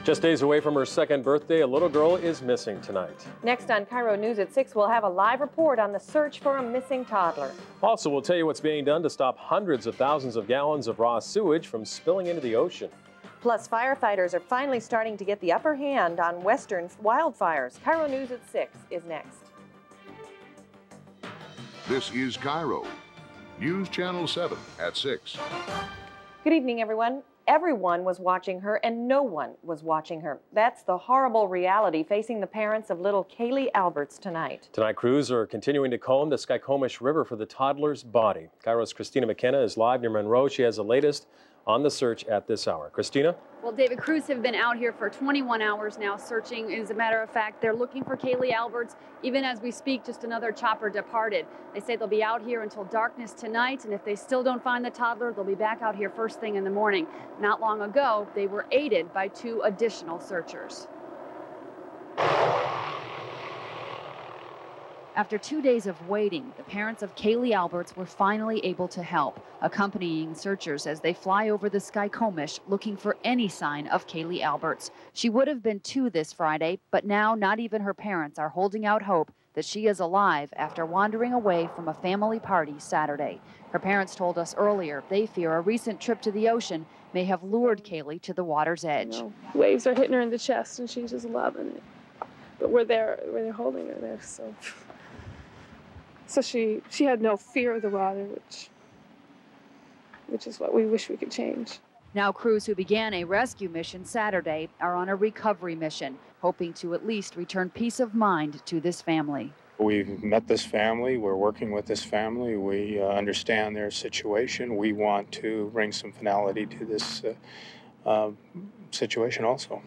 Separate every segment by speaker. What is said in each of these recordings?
Speaker 1: Just days away from her second birthday, a little girl is missing tonight.
Speaker 2: Next on KIRO News at 6, we'll have a live report on the search for a missing toddler.
Speaker 1: Also, we'll tell you what's being done to stop hundreds of thousands of gallons of raw sewage from spilling into the ocean.
Speaker 2: Plus, firefighters are finally starting to get the upper hand on western wildfires. KIRO News at 6 is next.
Speaker 3: This is KIRO, News Channel 7 at 6.
Speaker 2: Good evening, everyone. Everyone was watching her and no one was watching her. That's the horrible reality facing the parents of little Kaylee Alberts tonight.
Speaker 1: Tonight, crews are continuing to comb the Skykomish River for the toddler's body. KIRO's Christina McKenna is live near Monroe. She has the latest on the search at this hour. Christina?
Speaker 4: Well, David, crews have been out here for 21 hours now searching. As a matter of fact, they're looking for Kaylee Alberts. Even as we speak, just another chopper departed. They say they'll be out here until darkness tonight, and if they still don't find the toddler, they'll be back out here first thing in the morning. Not long ago, they were aided by 2 additional searchers. After 2 days of waiting, the parents of Kaylee Alberts were finally able to help, accompanying searchers as they fly over the Skykomish looking for any sign of Kaylee Alberts. She would have been 2 this Friday, but now not even her parents are holding out hope that she is alive after wandering away from a family party Saturday. Her parents told us earlier they fear a recent trip to the ocean may have lured Kaylee to the water's edge.
Speaker 5: Waves are hitting her in the chest and she's just loving it. But we're there holding her there, so she had no fear of the water, which is what we wish we could change.
Speaker 4: Now crews who began a rescue mission Saturday are on a recovery mission, hoping to at least return peace of mind to this family.
Speaker 6: We've met this family. We're working with this family. We understand their situation. We want to bring some finality to this situation also.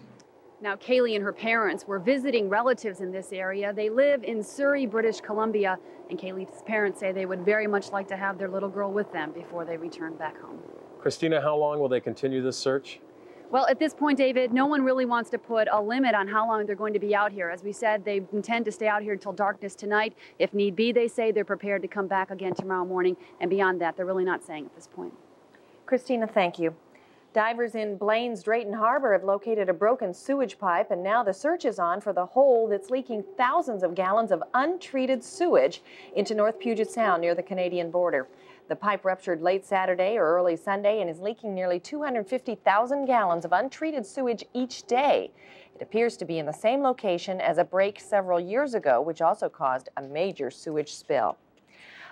Speaker 4: Now, Kaylee and her parents were visiting relatives in this area. They live in Surrey, British Columbia, and Kaylee's parents say they would very much like to have their little girl with them before they return back home.
Speaker 1: Christina, how long will they continue this search?
Speaker 4: Well, at this point, David, no one really wants to put a limit on how long they're going to be out here. As we said, they intend to stay out here until darkness tonight. If need be, they say they're prepared to come back again tomorrow morning. And beyond that, they're really not saying at this point.
Speaker 2: Christina, thank you. Divers in Blaine's Drayton Harbor have located a broken sewage pipe, and now the search is on for the hole that's leaking thousands of gallons of untreated sewage into North Puget Sound near the Canadian border. The pipe ruptured late Saturday or early Sunday and is leaking nearly 250,000 gallons of untreated sewage each day. It appears to be in the same location as a break several years ago, which also caused a major sewage spill.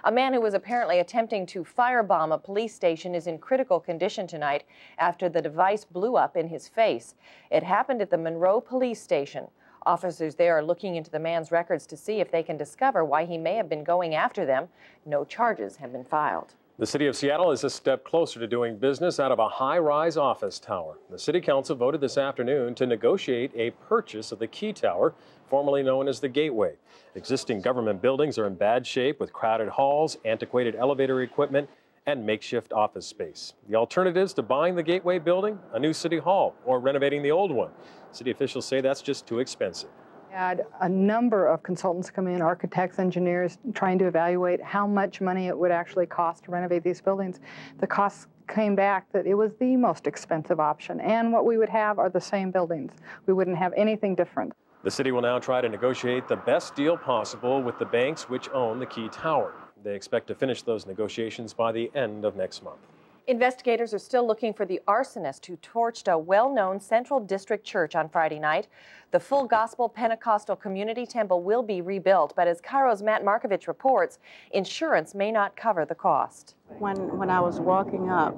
Speaker 2: A man who was apparently attempting to firebomb a police station is in critical condition tonight after the device blew up in his face. It happened at the Monroe Police Station. Officers there are looking into the man's records to see if they can discover why he may have been going after them. No charges have been filed.
Speaker 1: The city of Seattle is a step closer to doing business out of a high-rise office tower. The city council voted this afternoon to negotiate a purchase of the Key Tower, formerly known as the Gateway. Existing government buildings are in bad shape with crowded halls, antiquated elevator equipment, and makeshift office space. The alternatives to buying the Gateway building, a new city hall, or renovating the old one. City officials say that's just too expensive.
Speaker 7: Had a number of consultants come in, architects, engineers, trying to evaluate how much money it would actually cost to renovate these buildings. The costs came back that it was the most expensive option, and what we would have are the same buildings. We wouldn't have anything different.
Speaker 1: The city will now try to negotiate the best deal possible with the banks which own the Key Tower. They expect to finish those negotiations by the end of next month.
Speaker 2: Investigators are still looking for the arsonist who torched a well-known Central District church on Friday night. The Full Gospel Pentecostal Community Temple will be rebuilt, but as KIRO's Matt Markovich reports, insurance may not cover the cost.
Speaker 8: When I was walking up,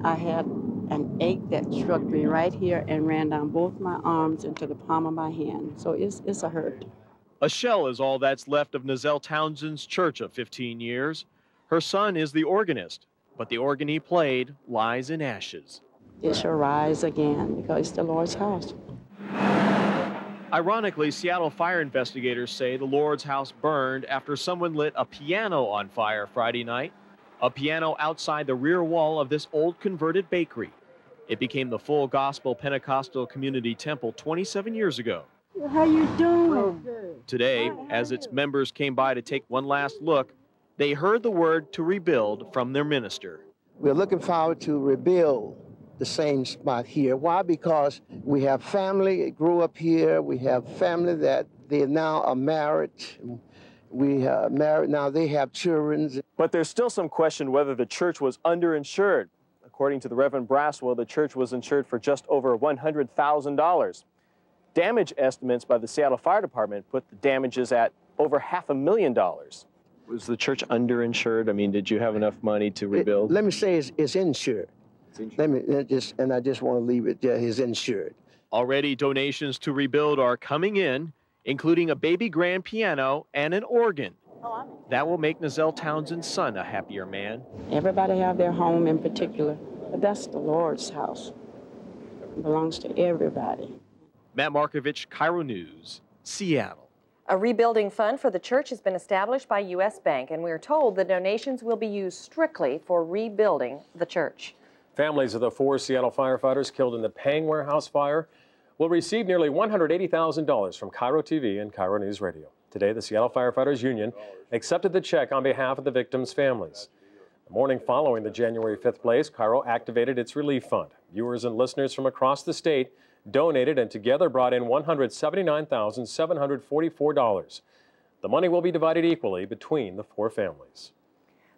Speaker 8: I had an ache that struck me right here and ran down both my arms into the palm of my hand. So it's a hurt.
Speaker 9: A shell is all that's left of Nazelle Townsend's church of 15 years. Her son is the organist, but the organ he played lies in ashes.
Speaker 8: It shall rise again because it's the Lord's house.
Speaker 9: Ironically, Seattle fire investigators say the Lord's house burned after someone lit a piano on fire Friday night. A piano outside the rear wall of this old converted bakery. It became the Full Gospel Pentecostal Community Temple 27 years ago.
Speaker 8: How you doing?
Speaker 9: Today, as its members came by to take one last look, they heard the word to rebuild from their minister.
Speaker 10: We're looking forward to rebuild the same spot here. Why? Because we have family grew up here. We have family that they now are married. We are married now. They have children.
Speaker 9: But there's still some question whether the church was underinsured. According to the Reverend Braswell, the church was insured for just over $100,000. Damage estimates by the Seattle Fire Department put the damages at over $500,000. Was the church underinsured? I mean, did you have enough money to rebuild?
Speaker 10: Let me say it's insured. It's insured. I just want to leave it there. It's insured.
Speaker 9: Already donations to rebuild are coming in, including a baby grand piano and an organ. That will make Nazelle Townsend's son a happier man.
Speaker 8: Everybody have their home in particular, but that's the Lord's house. It belongs to everybody.
Speaker 9: Matt Markovich, KIRO News, Seattle.
Speaker 2: A rebuilding fund for the church has been established by U.S. Bank, and we're told the donations will be used strictly for rebuilding the church.
Speaker 1: Families of the 4 Seattle firefighters killed in the Pang warehouse fire will receive nearly $180,000 from KIRO TV and KIRO News Radio. Today, the Seattle Firefighters Union accepted the check on behalf of the victims' families. The morning following the January 5th blaze, KIRO activated its relief fund. Viewers and listeners from across the state donated and together brought in $179,744. The money will be divided equally between the 4 families.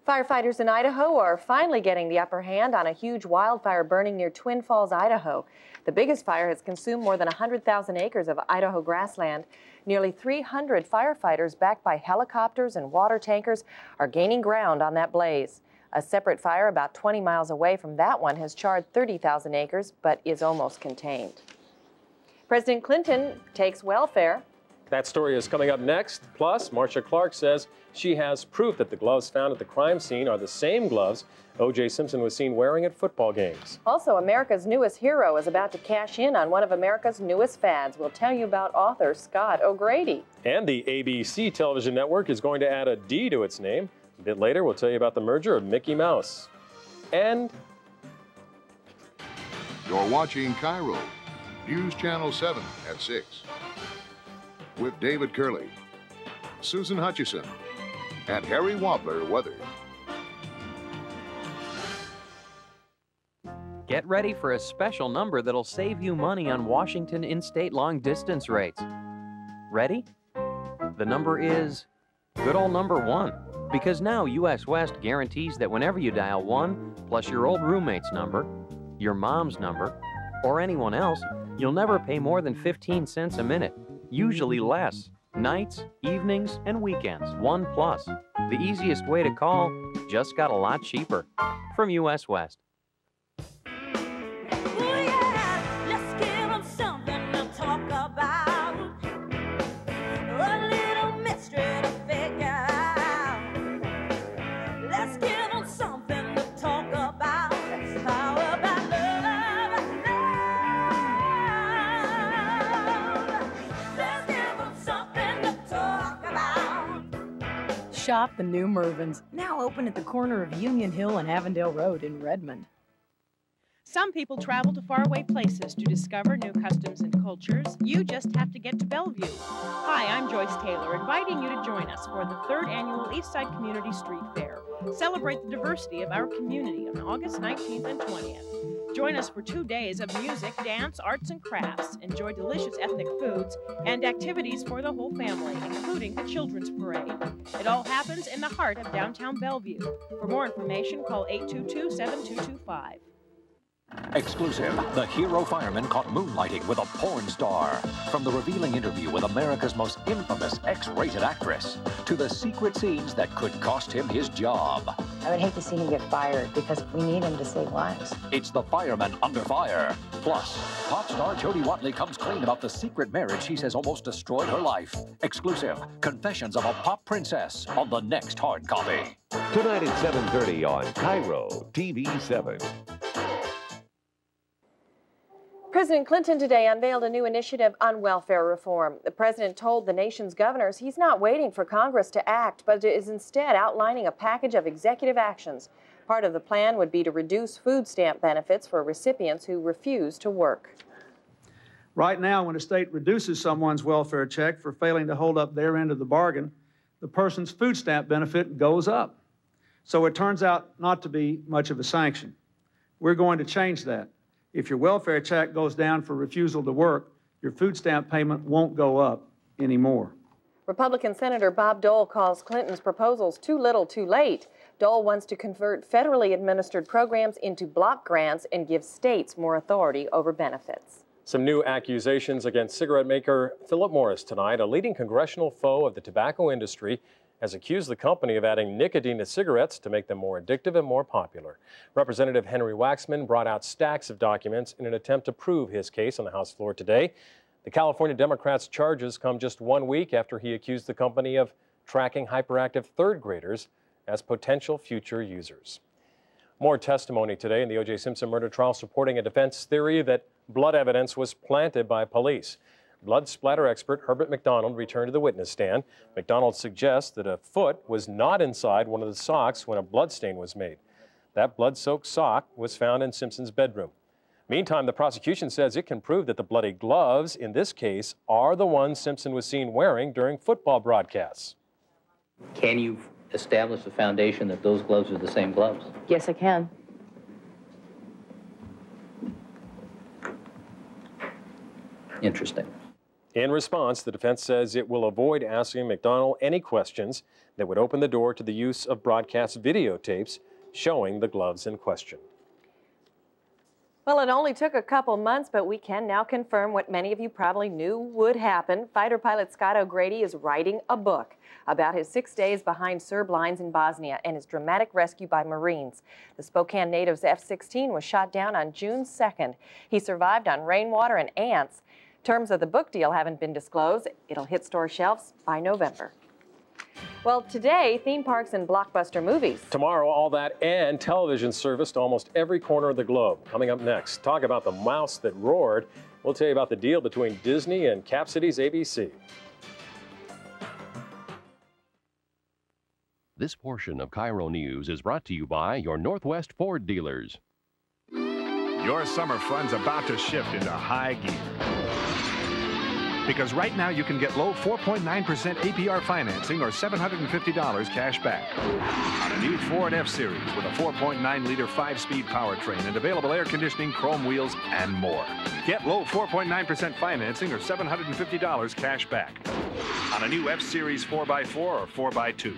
Speaker 2: Firefighters in Idaho are finally getting the upper hand on a huge wildfire burning near Twin Falls, Idaho. The biggest fire has consumed more than 100,000 acres of Idaho grassland. Nearly 300 firefighters backed by helicopters and water tankers are gaining ground on that blaze. A separate fire about 20 miles away from that one has charred 30,000 acres but is almost contained. President Clinton takes welfare.
Speaker 1: That story is coming up next. Plus, Marcia Clark says she has proof that the gloves found at the crime scene are the same gloves O.J. Simpson was seen wearing at football games.
Speaker 2: Also, America's newest hero is about to cash in on one of America's newest fads. We'll tell you about author Scott O'Grady.
Speaker 1: And the ABC television network is going to add a D to its name. A bit later, we'll tell you about the merger of Mickey Mouse. And
Speaker 3: You're watching KIRO, News Channel 7 at 6. With David Curley, Susan Hutchison, and Harry Wobbler Weather.
Speaker 11: Get ready for a special number that'll save you money on Washington in-state long-distance rates. Ready? The number is good old number 1. Because now US West guarantees that whenever you dial 1 plus your old roommate's number, your mom's number, or anyone else, you'll never pay more than 15 cents a minute, usually less. Nights, evenings, and weekends, 1 plus. The easiest way to call just got a lot cheaper. From US West.
Speaker 12: Shop the new Mervyn's, now open at the corner of Union Hill and Avondale Road in Redmond.
Speaker 13: Some people travel to faraway places to discover new customs and cultures. You just have to get to Bellevue. Hi, I'm Joyce Taylor, inviting you to join us for the 3rd Annual Eastside Community Street Fair. Celebrate the diversity of our community on August 19th and 20th. Join us for 2 days of music, dance, arts, and crafts. Enjoy delicious ethnic foods and activities for the whole family, including the Children's Parade. It all happens in the heart of downtown Bellevue. For more information, call 822-7225.
Speaker 14: Exclusive, the hero fireman caught moonlighting with a porn star. From the revealing interview with America's most infamous X-rated actress to the secret scenes that could cost him his job.
Speaker 15: I would hate to see him get fired because we need him to save lives.
Speaker 14: It's the fireman under fire. Plus, pop star Jodie Watley comes clean about the secret marriage she says almost destroyed her life. Exclusive, Confessions of a Pop Princess on the next hard copy.
Speaker 16: Tonight at 7:30 on KIRO TV 7.
Speaker 2: President Clinton today unveiled a new initiative on welfare reform. The president told the nation's governors he's not waiting for Congress to act, but is instead outlining a package of executive actions. Part of the plan would be to reduce food stamp benefits for recipients who refuse to work.
Speaker 17: Right now, when a state reduces someone's welfare check for failing to hold up their end of the bargain, the person's food stamp benefit goes up. So it turns out not to be much of a sanction. We're going to change that. If your welfare check goes down for refusal to work, your food stamp payment won't go up anymore.
Speaker 2: Republican Senator Bob Dole calls Clinton's proposals too little too late. Dole wants to convert federally administered programs into block grants and give states more authority over benefits.
Speaker 1: Some new accusations against cigarette maker Philip Morris tonight. A leading congressional foe of the tobacco industry has accused the company of adding nicotine to cigarettes to make them more addictive and more popular. Representative Henry Waxman brought out stacks of documents in an attempt to prove his case on the House floor today. The California Democrat's charges come just 1 week after he accused the company of tracking hyperactive third graders as potential future users. More testimony today in the O.J. Simpson murder trial supporting a defense theory that blood evidence was planted by police. Blood splatter expert Herbert McDonald returned to the witness stand. McDonald suggests that a foot was not inside one of the socks when a blood stain was made. That blood-soaked sock was found in Simpson's bedroom. Meantime, the prosecution says it can prove that the bloody gloves in this case are the ones Simpson was seen wearing during football broadcasts.
Speaker 18: Can you establish the foundation that those gloves are the same gloves?
Speaker 12: Yes, I can.
Speaker 18: Interesting.
Speaker 1: In response, the defense says it will avoid asking McDonald any questions that would open the door to the use of broadcast videotapes showing the gloves in question.
Speaker 2: Well, it only took a couple months, but we can now confirm what many of you probably knew would happen. Fighter pilot Scott O'Grady is writing a book about his 6 days behind Serb lines in Bosnia and his dramatic rescue by Marines. The Spokane native's F-16 was shot down on June 2nd. He survived on rainwater and ants. Terms of the book deal haven't been disclosed. It'll hit store shelves by November. Well, today, theme parks and blockbuster movies.
Speaker 1: Tomorrow, all that and television service to almost every corner of the globe. Coming up next, talk about the mouse that roared. We'll tell you about the deal between Disney and Cap City's ABC.
Speaker 16: This portion of KIRO News is brought to you by your Northwest Ford dealers.
Speaker 19: Your summer fun's about to shift into high gear. Because right now you can get low 4.9% APR financing or $750 cash back on a new Ford F-Series with a 4.9-liter 5-speed powertrain and available air conditioning, chrome wheels, and more. Get low 4.9% financing or $750 cash back on a new F-Series 4x4 or 4x2.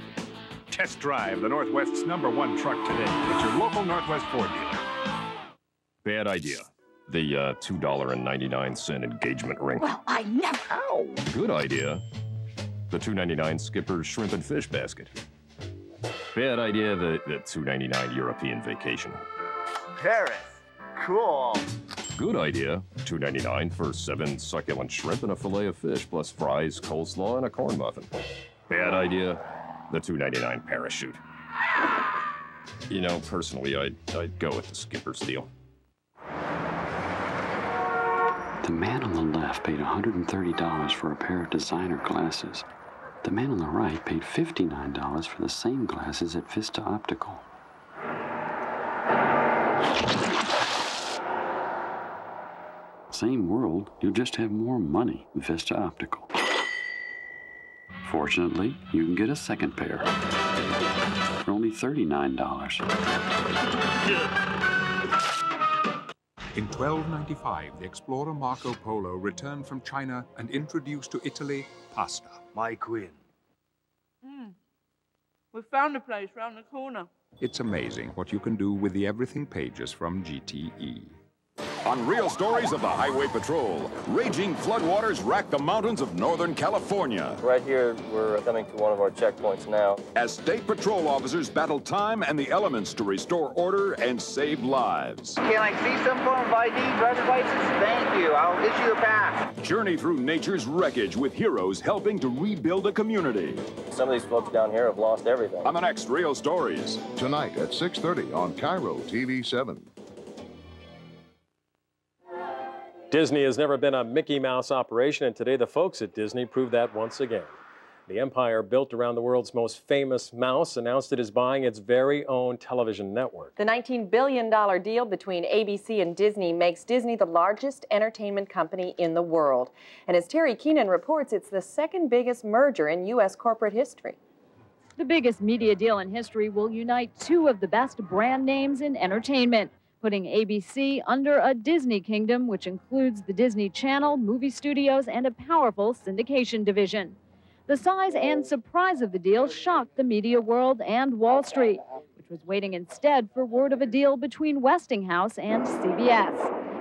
Speaker 19: Test drive the Northwest's #1 truck today at your local Northwest Ford dealer.
Speaker 20: Bad idea. The $2.99 engagement ring.
Speaker 12: Well, I never.
Speaker 20: Ow! Good idea. The $2.99 Skipper's shrimp and fish basket. Bad idea. The $2.99 European vacation.
Speaker 21: Paris. Cool.
Speaker 20: Good idea. $2.99 for 7 succulent shrimp and a fillet of fish, plus fries, coleslaw, and a corn muffin. Bad idea. The $2.99 parachute. You know, personally, I'd go with the Skipper's deal.
Speaker 22: The man on the left paid $130 for a pair of designer glasses. The man on the right paid $59 for the same glasses at Vista Optical. Same world, you just have more money, Vista Optical. Fortunately, you can get a second pair for only $39.
Speaker 23: In 1295, the explorer Marco Polo returned from China and introduced to Italy pasta.
Speaker 21: My queen. We found a place round the corner.
Speaker 23: It's amazing what you can do with the everything pages from GTE.
Speaker 24: On Real Stories of the Highway Patrol, raging floodwaters rack the mountains of Northern California.
Speaker 25: Right here, we're coming to one of our checkpoints now.
Speaker 24: As state patrol officers battle time and the elements to restore order and save lives.
Speaker 21: Can I see some form of ID, driver's license? Thank you. I'll issue a pass.
Speaker 24: Journey through nature's wreckage with heroes helping to rebuild a community.
Speaker 25: Some of these folks down here have lost everything.
Speaker 24: On the next Real Stories.
Speaker 3: Tonight at 6:30 on KIRO TV 7.
Speaker 1: Disney has never been a Mickey Mouse operation, and today the folks at Disney proved that once again. The empire built around the world's most famous mouse announced it is buying its very own television network.
Speaker 2: The $19 billion deal between ABC and Disney makes Disney the largest entertainment company in the world. And as Terry Keenan reports, it's the second biggest merger in U.S. corporate history.
Speaker 4: The biggest media deal in history will unite two of the best brand names in entertainment. putting ABC under a Disney kingdom, which includes the Disney Channel, movie studios, and a powerful syndication division. The size and surprise of the deal shocked the media world and Wall Street, which was waiting instead for word of a deal between Westinghouse and CBS.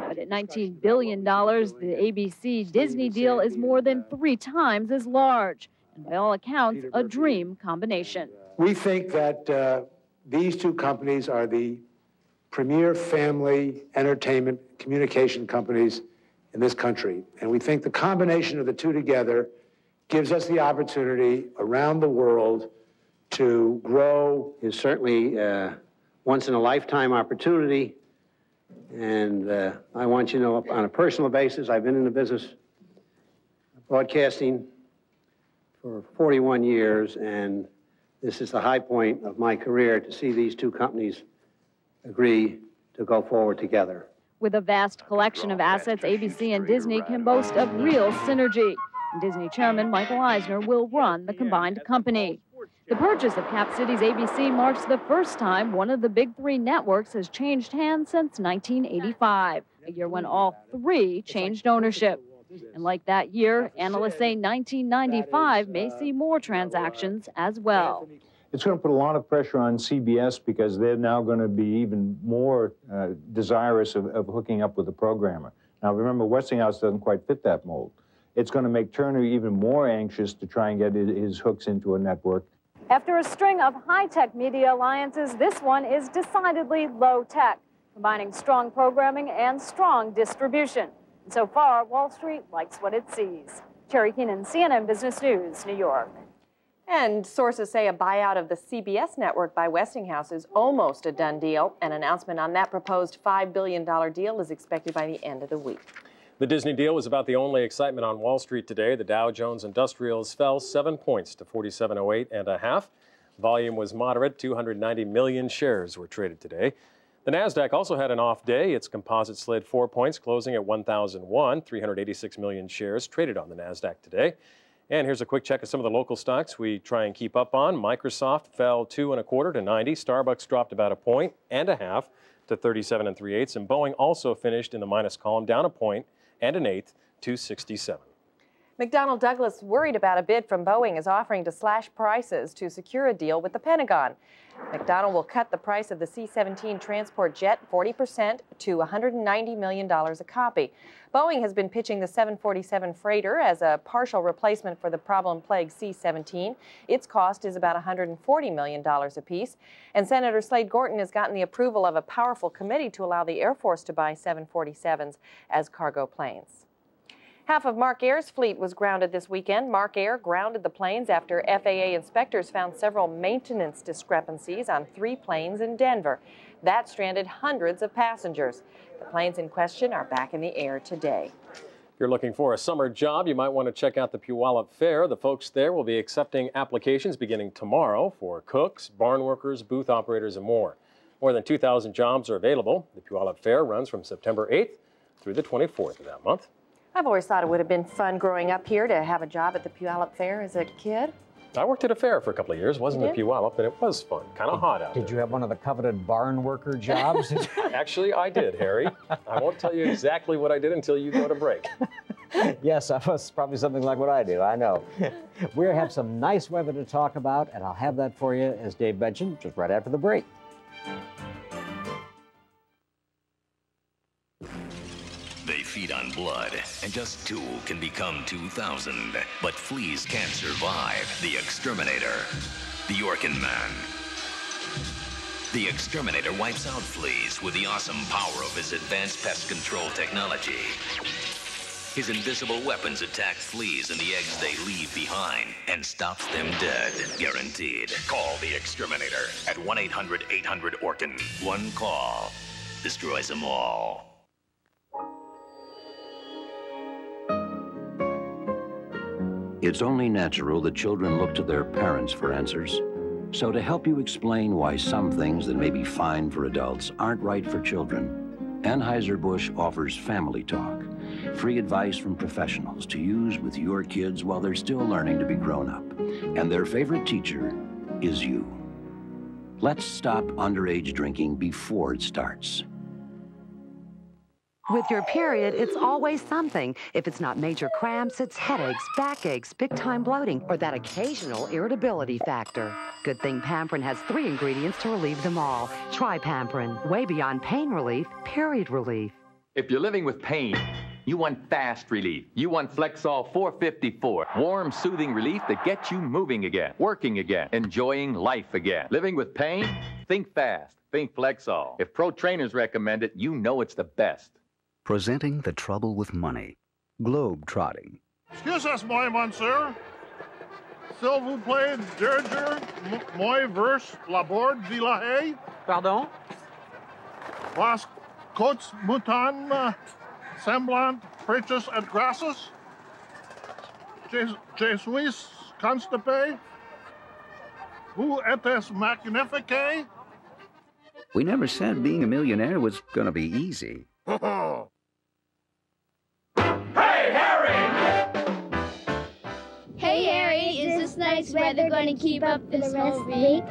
Speaker 4: But at $19 billion, the ABC-Disney deal is more than 3 times as large, and by all accounts, a dream combination.
Speaker 5: We think that these two companies are the premier family entertainment communication companies in this country. And we think the combination of the two together gives us the opportunity around the world to grow.
Speaker 6: Is certainly a once-in-a-lifetime opportunity. And I want you to know, on a personal basis, I've been in the business of broadcasting for 41 years, and this is the high point of my career to see these two companies agree to go forward together.
Speaker 4: With a vast collection of assets, ABC and Disney can boast of real synergy. And Disney chairman Michael Eisner will run the combined company. The purchase of Cap City's ABC marks the first time one of the big 3 networks has changed hands since 1985, a year when all 3 changed ownership. And like that year, analysts say 1995 may see more transactions as well.
Speaker 7: It's going to put a lot of pressure on CBS because they're now going to be even more desirous of hooking up with the programmer. Now, remember, Westinghouse doesn't quite fit that mold. It's going to make Turner even more anxious to try and get his hooks into a network.
Speaker 4: After a string of high-tech media alliances, this one is decidedly low-tech, combining strong programming and strong distribution. And so far, Wall Street likes what it sees. Terry Keenan, CNN Business News, New York.
Speaker 2: And sources say a buyout of the CBS network by Westinghouse is almost a done deal. An announcement on that proposed $5 billion deal is expected by the end of the week.
Speaker 1: The Disney deal was about the only excitement on Wall Street today. The Dow Jones Industrials fell 7 points to 4708.5. Volume was moderate. 290 million shares were traded today. The Nasdaq also had an off day. Its composite slid 4 points, closing at 1,001. 386 million shares traded on the Nasdaq today. And here's a quick check of some of the local stocks we try and keep up on. Microsoft fell 2 1/4 to 90. Starbucks dropped about 1.5 points to 37 3/8. And Boeing also finished in the minus column, down 1 1/8 to 67.
Speaker 2: McDonnell Douglas, worried about a bid from Boeing, is offering to slash prices to secure a deal with the Pentagon. McDonnell will cut the price of the C-17 transport jet 40% to $190 million a copy. Boeing has been pitching the 747 freighter as a partial replacement for the problem-plagued C-17. Its cost is about $140 million apiece. And Senator Slade Gorton has gotten the approval of a powerful committee to allow the Air Force to buy 747s as cargo planes. Half of Mark Air's fleet was grounded this weekend. Mark Air grounded the planes after FAA inspectors found several maintenance discrepancies on 3 planes in Denver. That stranded hundreds of passengers. The planes in question are back in the air today.
Speaker 1: If you're looking for a summer job, you might want to check out the Puyallup Fair. The folks there will be accepting applications beginning tomorrow for cooks, barn workers, booth operators, and more. More than 2,000 jobs are available. The Puyallup Fair runs from September 8th through the 24th of that month.
Speaker 2: I've always thought it would have been fun growing up here to have a job at the Puyallup Fair as a kid.
Speaker 1: I worked at a fair for a couple of years, wasn't it Puyallup, and it was fun, kind of hot out there.
Speaker 8: Did you have one of the coveted barn worker jobs?
Speaker 1: Actually, I did, Harry. I won't tell you exactly what I did until you go to break.
Speaker 8: Yes, that was probably something like what I do, I know. We have some nice weather to talk about, and I'll have that for you, as Dave mentioned, just right after the break.
Speaker 10: They feed on blood, and just 2 can become 2,000. But fleas can't survive the exterminator, the Orkin Man. The exterminator wipes out fleas with the awesome power of his advanced pest control technology. His invisible weapons attack fleas and the eggs they leave behind and stops them dead, guaranteed. Call the exterminator at 1-800-800-ORKIN. One call destroys them all.
Speaker 26: It's only natural that children look to their parents for answers. So to help you explain why some things that may be fine for adults aren't right for children, Anheuser-Busch offers Family Talk, free advice from professionals to use with your kids while they're still learning to be grown up. And their favorite teacher is you. Let's stop underage drinking before it starts.
Speaker 9: With your period, it's always something. If it's not major cramps, it's headaches, backaches, big-time bloating, or that occasional irritability factor. Good thing Pamprin has 3 ingredients to relieve them all. Try Pamprin. Way beyond pain relief, period relief.
Speaker 11: If you're living with pain, you want fast relief. You want Flexol 454. Warm, soothing relief that gets you moving again, working again, enjoying life again. Living with pain? Think fast. Think Flexol. If Pro Trainers recommend it, you know it's the best.
Speaker 13: Presenting the trouble with money. Globe-trotting.
Speaker 14: Excuse us, monsieur. S'il vous plaît, dirger, moi verse la bord de la haye.
Speaker 15: Pardon?
Speaker 14: Was côtes mouton semblant purchase at grasses? Je suis constipé. Vous êtes magnifique.
Speaker 13: We never said being a millionaire was going to be easy.
Speaker 17: Hey, Harry, is this nice weather going to keep up this whole week?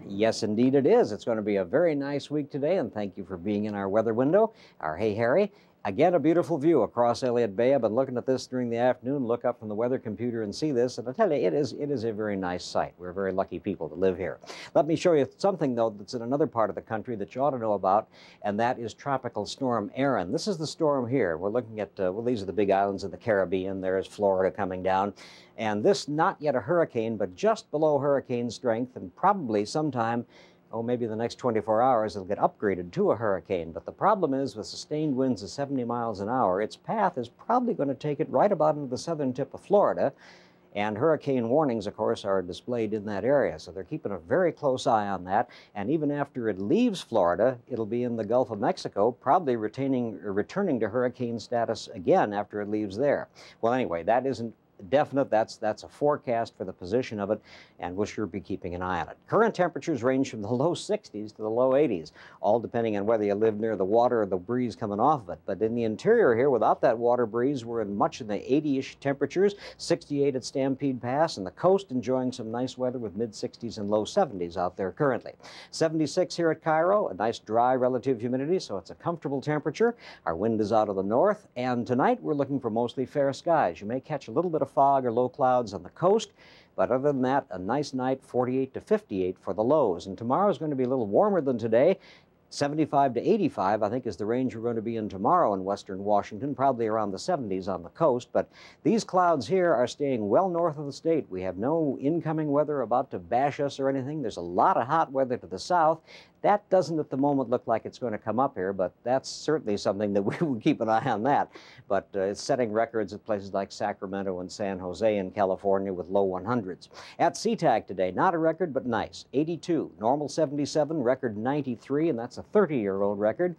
Speaker 8: Yes, indeed it is. It's going to be a very nice week today, and thank you for being in our weather window. Our Hey Harry. Again, a beautiful view across Elliott Bay. I've been looking at this during the afternoon, look up from the weather computer and see this, and I tell you, it is a very nice sight. We're very lucky people to live here. Let me show you something, though, that's in another part of the country that you ought to know about, and that is Tropical Storm Erin. This is the storm here. We're looking at, well, these are the big islands of the Caribbean. There's Florida coming down, and this, not yet a hurricane, but just below hurricane strength, and probably sometime, oh, maybe the next 24 hours, it'll get upgraded to a hurricane. But the problem is, with sustained winds of 70 miles an hour, its path is probably going to take it right about into the southern tip of Florida. And hurricane warnings, of course, are displayed in that area. So they're keeping a very close eye on that. And even after it leaves Florida, it'll be in the Gulf of Mexico, probably returning to hurricane status again after it leaves there. Well, anyway, that isn't definite. That's a forecast for the position of it, and we'll sure be keeping an eye on it. Current temperatures range from the low 60s to the low 80s, all depending on whether you live near the water or the breeze coming off of it. But in the interior here, without that water breeze, we're in much in the 80-ish temperatures, 68 at Stampede Pass, and the coast enjoying some nice weather with mid-60s and low 70s out there currently. 76 here at KIRO, a nice dry relative humidity, so it's a comfortable temperature. Our wind is out of the north, and tonight we're looking for mostly fair skies. You may catch a little bit of fog or low clouds on the coast, but other than that, a nice night, 48 to 58 for the lows. And tomorrow is going to be a little warmer than today. 75 to 85, I think, is the range we're going to be in tomorrow in western Washington, probably around the 70s on the coast. But these clouds here are staying well north of the state. We have no incoming weather about to bash us or anything. There's a lot of hot weather to the south. That doesn't at the moment look like it's going to come up here, but that's certainly something that we will keep an eye on that. But it's setting records at places like Sacramento and San Jose in California with low 100s. At SeaTac today, not a record, but nice. 82, normal 77, record 93, and that's a 30-year-old record.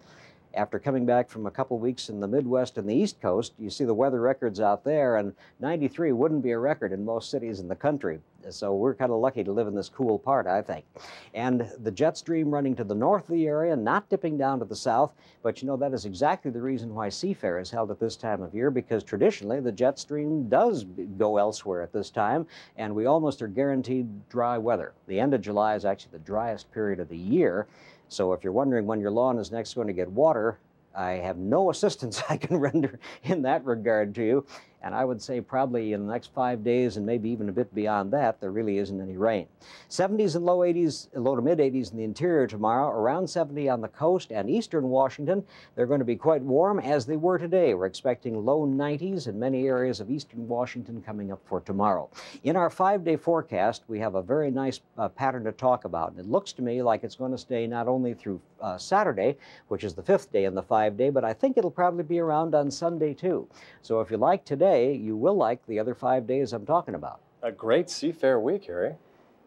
Speaker 8: After coming back from a couple weeks in the Midwest and the East Coast, you see the weather records out there, and 93 wouldn't be a record in most cities in the country. So we're kind of lucky to live in this cool part, I think. And the jet stream running to the north of the area, not dipping down to the south, but you know, that is exactly the reason why Seafair is held at this time of year, because traditionally the jet stream does go elsewhere at this time, and we almost are guaranteed dry weather. The end of July is actually the driest period of the year. So if you're wondering when your lawn is next going to get water, I have no assistance I can render in that regard to you. And I would say probably in the next 5 days and maybe even a bit beyond that, there really isn't any rain. 70s and low 80s, low to mid 80s in the interior tomorrow, around 70 on the coast and eastern Washington. They're going to be quite warm as they were today. We're expecting low 90s in many areas of eastern Washington coming up for tomorrow. In our 5-day forecast, we have a very nice pattern to talk about. And it looks to me like it's going to stay not only through Saturday, which is the 5th day in the 5-day, but I think it'll probably be around on Sunday too. So if you like today, you will like the other 5 days I'm talking about.
Speaker 1: A great Seafair week, Harry.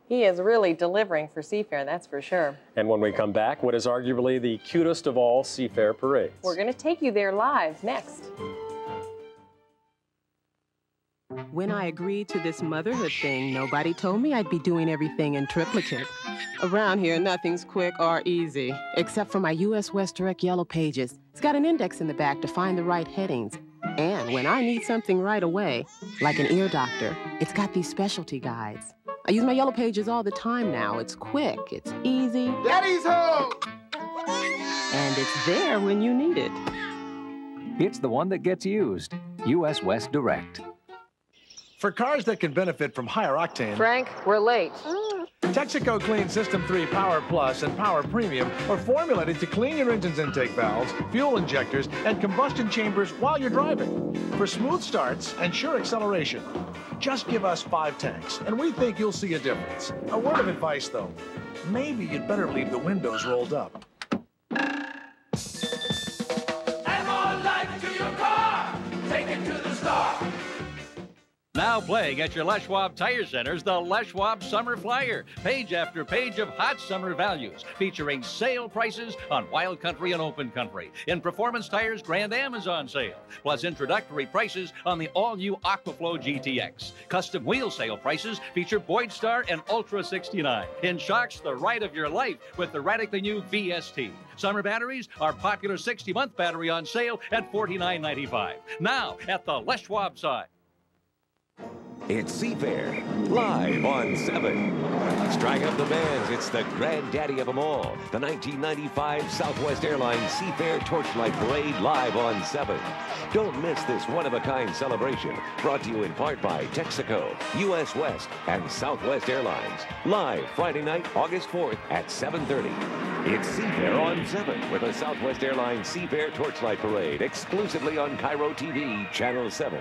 Speaker 2: He is really delivering for Seafair, that's for sure.
Speaker 1: And when we come back, what is arguably the cutest of all Seafair parades?
Speaker 2: We're going to take you there live next.
Speaker 27: When I agreed to this motherhood thing, nobody told me I'd be doing everything in triplicate. Around here, nothing's quick or easy, except for my U.S. West Direct Yellow Pages. It's got an index in the back to find the right headings. And when I need something right away, like an ear doctor, it's got these specialty guides. I use my Yellow Pages all the time now. It's quick, it's easy.
Speaker 21: Daddy's home!
Speaker 27: And it's there when you need it.
Speaker 12: it's the one that gets used. U.S. West Direct.
Speaker 15: For cars that can benefit from higher octane,
Speaker 2: Frank, we're late.
Speaker 15: Texaco Clean System 3 Power Plus and Power Premium are formulated to clean your engine's intake valves, fuel injectors, and combustion chambers while you're driving for smooth starts and sure acceleration. Just give us 5 tanks, and we think you'll see a difference. A word of advice, though. Maybe you'd better leave the windows rolled up.
Speaker 16: Add more life to your car. Take it to the star.
Speaker 18: Now playing at your Les Schwab Tire Centers, the Les Schwab Summer Flyer. Page after page of hot summer values, featuring sale prices on Wild Country and Open Country. In Performance Tires, Grand Amazon sale, plus introductory prices on the all-new Aquaflow GTX. Custom wheel sale prices feature Boyd Star and Ultra 69. In shocks, the ride of your life with the radically new VST. Summer batteries, our popular 60-month battery on sale at $49.95. Now at the Les Schwab side.
Speaker 19: It's Seafair, live on 7. Strike up the bands, it's the granddaddy of them all. The 1995 Southwest Airlines Seafair Torchlight Parade, live on 7. Don't miss this one-of-a-kind celebration, brought to you in part by Texaco, U.S. West, and Southwest Airlines. Live Friday night, August 4th at 7:30. It's Seafair on 7 with the Southwest Airlines Seafair Torchlight Parade, exclusively on KIRO TV, Channel 7.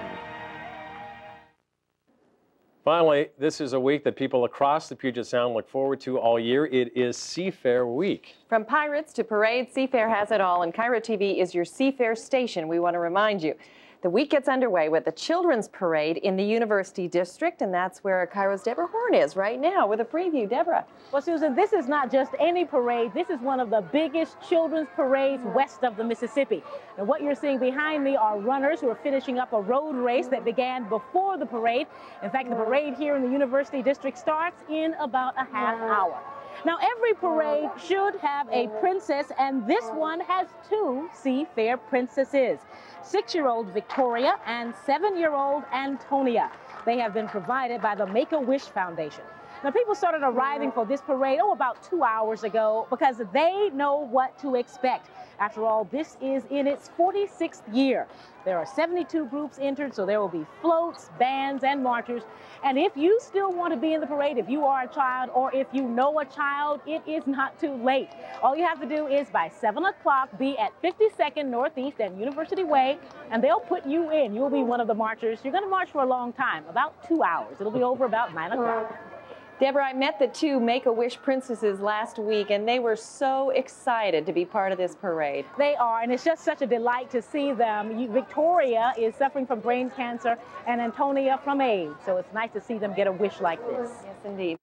Speaker 1: Finally, this is a week that people across the Puget Sound look forward to all year. It is Seafair Week.
Speaker 2: From pirates to parades, Seafair has it all, and KIRO TV is your Seafair station. We want to remind you. The week gets underway with the Children's Parade in the University District, and that's where KIRO's Deborah Horn is right now with a preview. Deborah.
Speaker 20: Well, Susan, this is not just any parade. This is one of the biggest children's parades west of the Mississippi. And what you're seeing behind me are runners who are finishing up a road race that began before the parade. In fact, the parade here in the University District starts in about a half hour. Now, every parade should have a princess, and this one has 2 Seafair princesses, 6-year-old Victoria and 7-year-old Antonia. They have been provided by the Make-A-Wish Foundation. Now, people started arriving for this parade, about 2 hours ago, because they know what to expect. After all, this is in its 46th year. There are 72 groups entered, so there will be floats, bands, and marchers. And if you still want to be in the parade, if you are a child or if you know a child, it is not too late. All you have to do is by 7 o'clock be at 52nd Northeast and University Way, and they'll put you in. You'll be one of the marchers. You're going to march for a long time, about 2 hours. It'll be over about 9 o'clock.
Speaker 2: Deborah, I met the 2 Make-A-Wish princesses last week, and they were so excited to be part of this parade.
Speaker 20: They are, and it's just such a delight to see them. Victoria is suffering from brain cancer, and Antonia from AIDS, so it's nice to see them get a wish like this.
Speaker 2: Yes, indeed.